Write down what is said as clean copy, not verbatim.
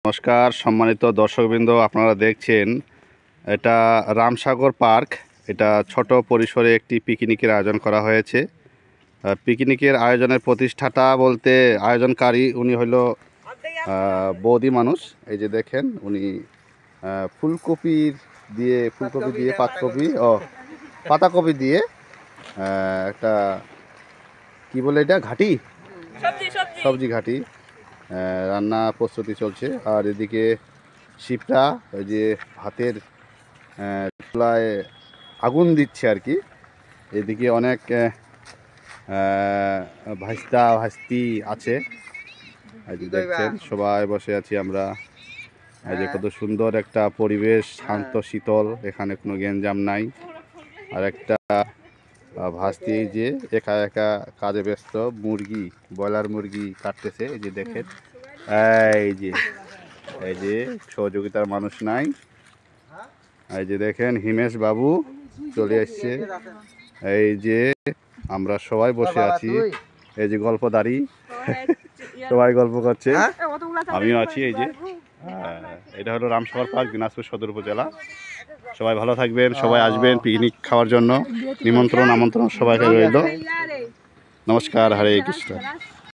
নমস্কার সম্মানিত দর্শকবৃন্দ, আপনারা দেখছেন এটা রামসাগর পার্ক। এটা ছোট পরিসরে একটি পিকনিকের আয়োজন করা হয়েছে। পিকনিকের আয়োজনের প্রতিষ্ঠাতা বলতে আয়োজনকারী উনি হইল বৌদি মানুষ। এই যে দেখেন উনি ফুলকপি দিয়ে পাতাকপি দিয়ে একটা কি বলে এটা ঘাটি সবজি ঘাটি রান্না প্রস্তুতি চলছে। আর এদিকে শিপটা ওই যে ভাতের চুলায় আগুন দিচ্ছে আর কি। এদিকে অনেক ভাস্তি আছে, এই যে দেখছেন সবাই বসে আছি আমরা। এই যে কত সুন্দর একটা পরিবেশ, শান্ত শীতল, এখানে কোনো গ্যাঞ্জাম নাই। আর একটা ভাস্তি এই যে একা একা কাজে ব্যস্ত, ব্রয়লার মুরগি কাটতেছে। এই যে দেখেন, এই যে সহযোগিতার মানুষ নাই। এই যে দেখেন হিমেশ বাবু চলে এসছে। এই যে আমরা সবাই বসে আছি, এই যে গল্পদারি সবাই গল্প করছে, আমিও আছি। এই যে এটা হলো রামসাগর পার্ক, দিনাজপুর সদর উপজেলা। সবাই ভালো থাকবেন, সবাই আসবেন পিকনিক খাওয়ার জন্য। আমন্ত্রণ সবাইকে রইল। নমস্কার, হরে কৃষ্ণ।